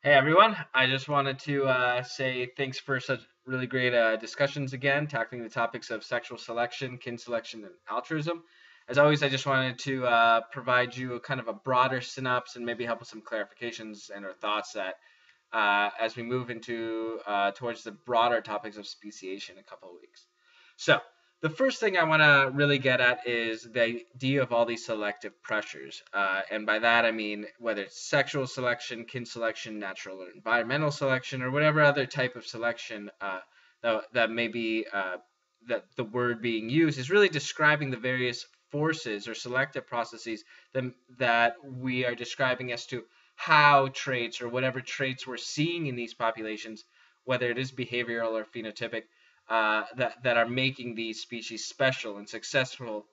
Hey everyone, I just wanted to say thanks for such really great discussions again, tackling the topics of sexual selection, kin selection, and altruism. As always, I just wanted to provide you a kind of a broader synopsis and maybe help with some clarifications and or thoughts that as we move into towards the broader topics of speciation in a couple of weeks. So, the first thing I want to really get at is the idea of all these selective pressures. And by that, I mean whether it's sexual selection, kin selection, natural or environmental selection, or whatever other type of selection that may be that the word being used is really describing the various forces or selective processes that we are describing as to how traits or whatever traits we're seeing in these populations, whether it is behavioral or phenotypic, that are making these species special and successful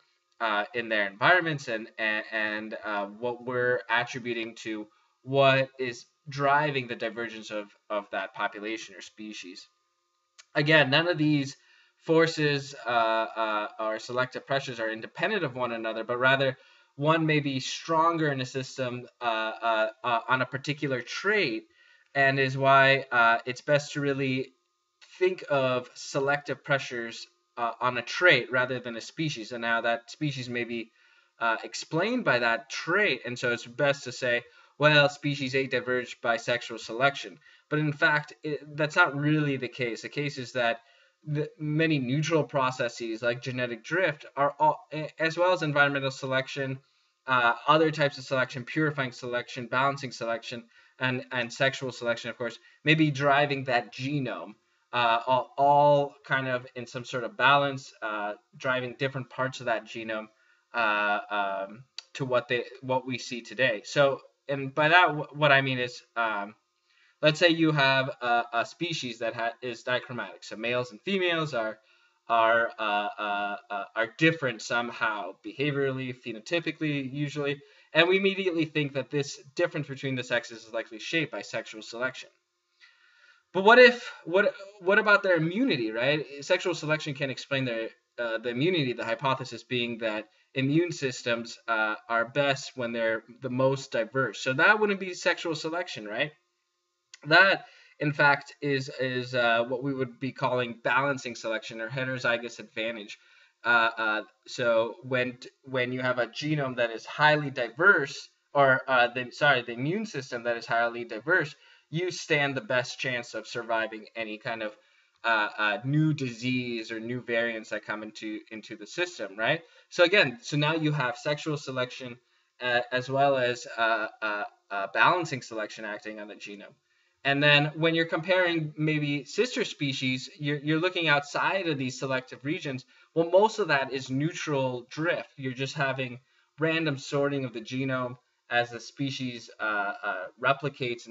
in their environments, and what we're attributing to what is driving the divergence of that population or species. Again, none of these forces or selective pressures are independent of one another, but rather one may be stronger in a system on a particular trait, and is why it's best to really think of selective pressures on a trait rather than a species, and now that species may be explained by that trait, and so it's best to say, well, species A diverged by sexual selection. But in fact, that's not really the case. The case is that many neutral processes like genetic drift are all, as well as environmental selection, other types of selection, purifying selection, balancing selection, and sexual selection, of course, may be driving that genome, all kind of in some sort of balance, driving different parts of that genome uh, to what we see today. So, and by that, what I mean is, let's say you have a species that is dichromatic, so males and females are different somehow, behaviorally, phenotypically, usually, and we immediately think that this difference between the sexes is likely shaped by sexual selection. But what about their immunity, right? Sexual selection can explain the immunity. The hypothesis being that immune systems are best when they're the most diverse. So that wouldn't be sexual selection, right? That, in fact, is what we would be calling balancing selection or heterozygous advantage. So when you have a genome that is highly diverse, or the immune system that is highly diverse, you stand the best chance of surviving any kind of new disease or new variants that come into the system, right? So again, so now you have sexual selection as well as balancing selection acting on the genome. And then when you're comparing maybe sister species, you're looking outside of these selective regions. Well, most of that is neutral drift. You're just having random sorting of the genome as the species replicates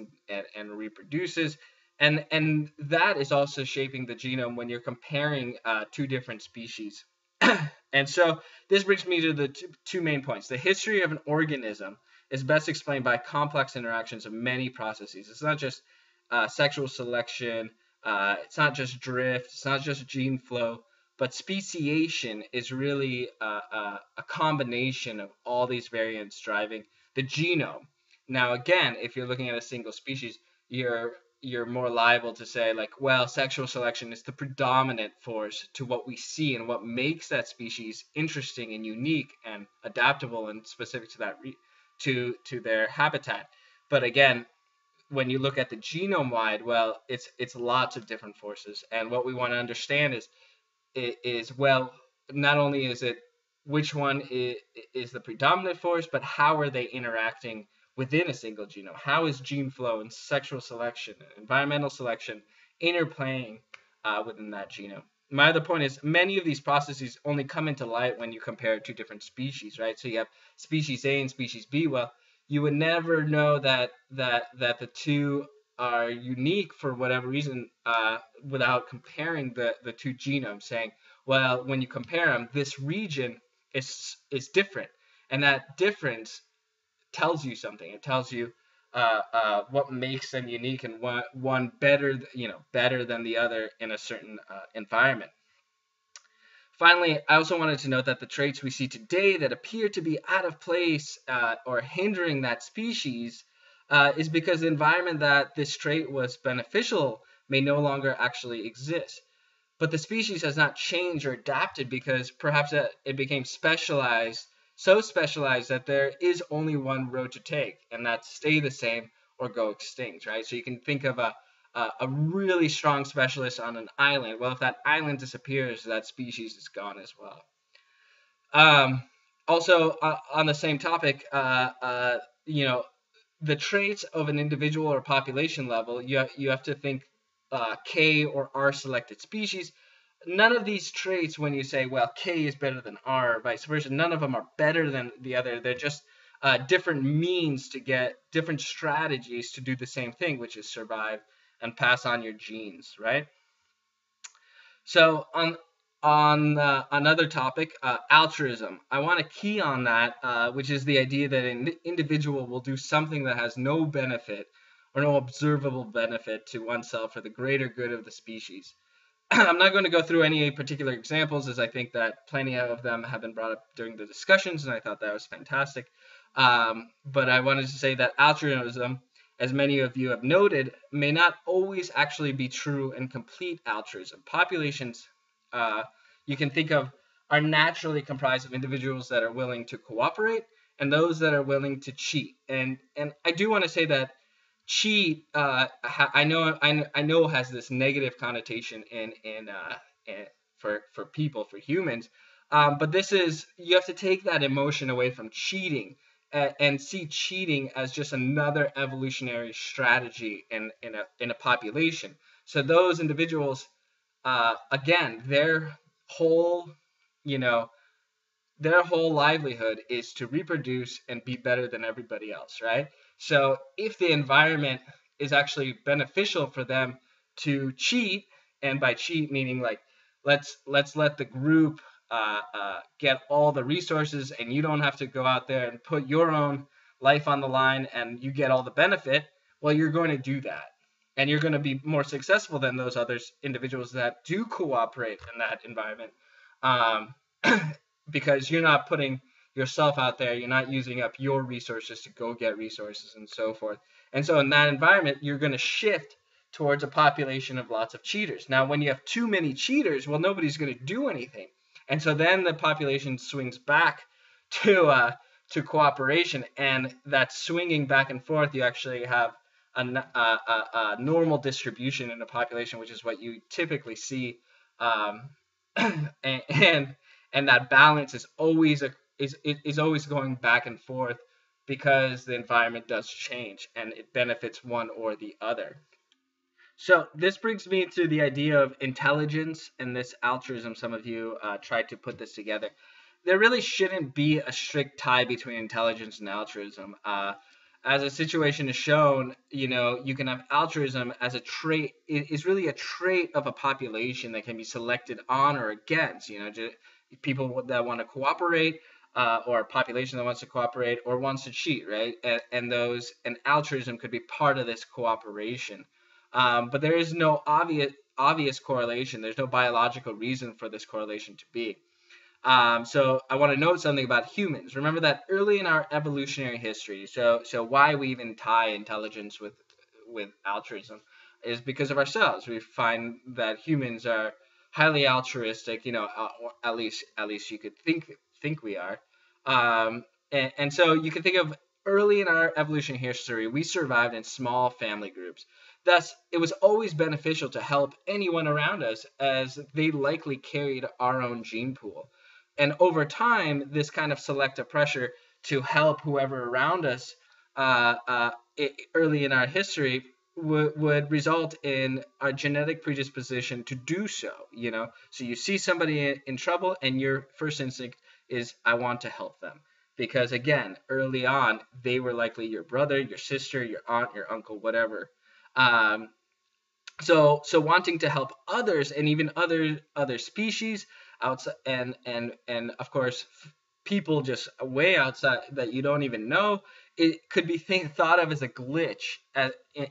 and reproduces. And that is also shaping the genome when you're comparing two different species. And so this brings me to the two main points. The history of an organism is best explained by complex interactions of many processes. It's not just sexual selection, it's not just drift, it's not just gene flow, but speciation is really a combination of all these variants driving the genome. Now, again, if you're looking at a single species, you're more liable to say, like, well, sexual selection is the predominant force to what we see and what makes that species interesting and unique and adaptable and specific to that to their habitat. But again, when you look at the genome wide, well, it's lots of different forces, and what we want to understand is well, not only is it which one is the predominant force, but how are they interacting within a single genome? How is gene flow and sexual selection, and environmental selection interplaying within that genome? My other point is many of these processes only come into light when you compare two different species, right? So you have species A and species B. Well, you would never know that the two are unique for whatever reason without comparing the two genomes, saying, well, when you compare them, this region is different, and that difference tells you something. It tells you what makes them unique and one better, better than the other in a certain environment. Finally, I also wanted to note that the traits we see today that appear to be out of place or hindering that species is because the environment that this trait was beneficial may no longer actually exist. But the species has not changed or adapted because perhaps it became specialized, so specialized that there is only one road to take, and that's stay the same or go extinct, right? So you can think of a really strong specialist on an island. Well, if that island disappears, that species is gone as well. Um, Also, on the same topic, you know, the traits of an individual or population level, you have to think K or R selected species. None of these traits, when you say, well, K is better than R, or vice versa, none of them are better than the other. They're just different means to get different strategies to do the same thing, which is survive and pass on your genes, right? So on another topic, altruism, I want to key on that, which is the idea that an individual will do something that has no benefit or no observable benefit to oneself for the greater good of the species. I'm not going to go through any particular examples, as I think that plenty of them have been brought up during the discussions, and I thought that was fantastic. But I wanted to say that altruism, as many of you have noted, may not always actually be true and complete altruism. Populations, uh, you can think of, are naturally comprised of individuals that are willing to cooperate and those that are willing to cheat. And I do want to say that cheat, I know has this negative connotation in for people, for humans, but this is, you have to take that emotion away from cheating, and see cheating as just another evolutionary strategy in a population. So those individuals, again, whole you know their whole livelihood is to reproduce and be better than everybody else, right? So if the environment is actually beneficial for them to cheat, and by cheat meaning like let's let the group get all the resources, and you don't have to go out there and put your own life on the line, and you get all the benefit, well, you're going to do that. And you're going to be more successful than those other individuals that do cooperate in that environment. Um, because you're not putting yourself out there, you're not using up your resources to go get resources and so forth. And so in that environment, you're going to shift towards a population of lots of cheaters. Now, when you have too many cheaters, well, nobody's going to do anything. And so then the population swings back to cooperation, and that swinging back and forth, you actually have a normal distribution in a population, which is what you typically see. And and that balance is always always going back and forth, because the environment does change and it benefits one or the other. So this brings me to the idea of intelligence and this altruism. Some of you tried to put this together. There really shouldn't be a strict tie between intelligence and altruism. As a situation is shown, you can have altruism as a trait. It is really a trait of a population that can be selected on or against. People that want to cooperate, or a population that wants to cooperate or wants to cheat, right? And altruism could be part of this cooperation. But there is no obvious correlation. There's no biological reason for this correlation to be. So I want to note something about humans. Remember that early in our evolutionary history, so why we even tie intelligence with altruism is because of ourselves. We find that humans are highly altruistic, or at least you could think we are. And so you can think of early in our evolution history, we survived in small family groups. Thus, it was always beneficial to help anyone around us, as they likely carried our own gene pool. And over time, this kind of selective pressure to help whoever around us, early in our history, would result in a genetic predisposition to do so. So you see somebody in trouble, and your first instinct is, I want to help them. Because again, early on, they were likely your brother, your sister, your aunt, your uncle, whatever. Um, so wanting to help others, and even other species outside, and of course people just way outside that you don't even know, it could be thought of as a glitch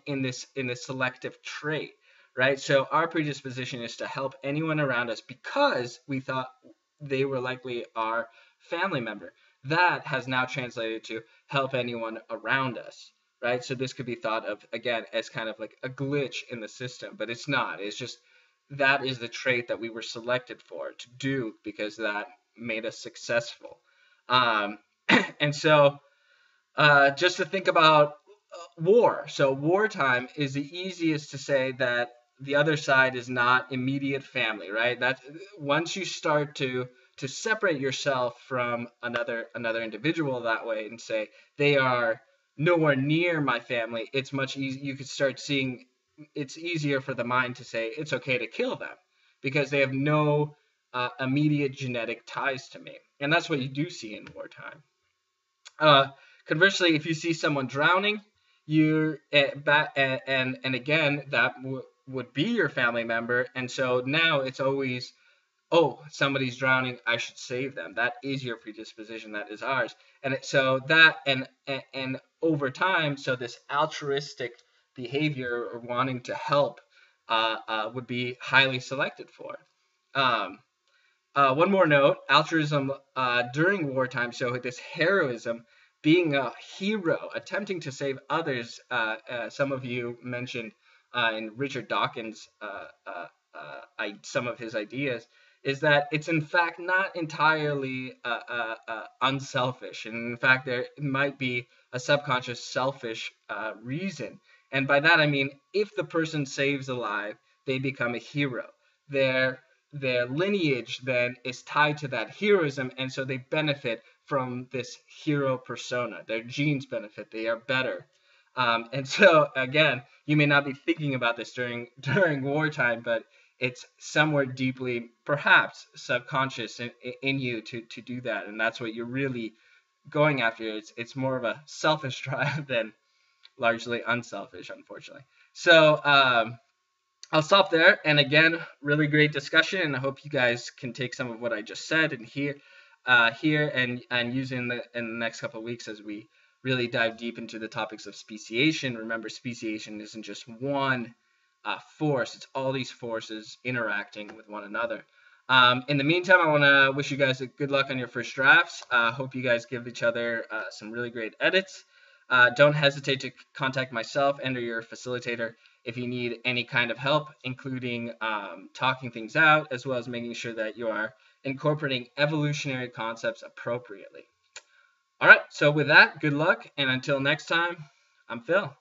in this selective trait, right? So our predisposition is to help anyone around us because we thought they were likely our family member. That has now translated to help anyone around us. right? So this could be thought of, again, as kind of like a glitch in the system, but it's not. It's just that is the trait that we were selected for to do because that made us successful. Um, and so just to think about war. So wartime is the easiest to say that the other side is not immediate family, right? That once you start to separate yourself from another individual that way and say they are nowhere near my family, it's much easier. You could start seeing it's easier for the mind to say it's okay to kill them because they have no immediate genetic ties to me, and that's what you do see in wartime. Uh, Conversely, if you see someone drowning, you and again that would be your family member, and so now it's always, oh, somebody's drowning, I should save them. That is your predisposition, that is ours, so that and over time, so this altruistic behavior or wanting to help would be highly selected for. Um, one more note, altruism during wartime. So this heroism, being a hero, attempting to save others. Some of you mentioned in Richard Dawkins' some of his ideas, is that it's in fact not entirely unselfish. And in fact, there might be a subconscious selfish reason. And by that, I mean, if the person saves a life, they become a hero. Their their lineage then is tied to that heroism, and so they benefit from this hero persona. Their genes benefit; they are better. And so again, you may not be thinking about this during wartime, but it's somewhere deeply, perhaps subconscious in you to do that, and that's what you're really going after. It's more of a selfish drive than largely unselfish, unfortunately. So I'll stop there. And again, really great discussion, and I hope you guys can take some of what I just said and hear and use in the next couple of weeks as we really dive deep into the topics of speciation. Remember, speciation isn't just one force; it's all these forces interacting with one another. In the meantime, I want to wish you guys a good luck on your first drafts. Hope you guys give each other some really great edits. Don't hesitate to contact myself and or your facilitator if you need any kind of help, including talking things out, as well as making sure that you are incorporating evolutionary concepts appropriately. All right, so with that, good luck, and until next time, I'm Phil.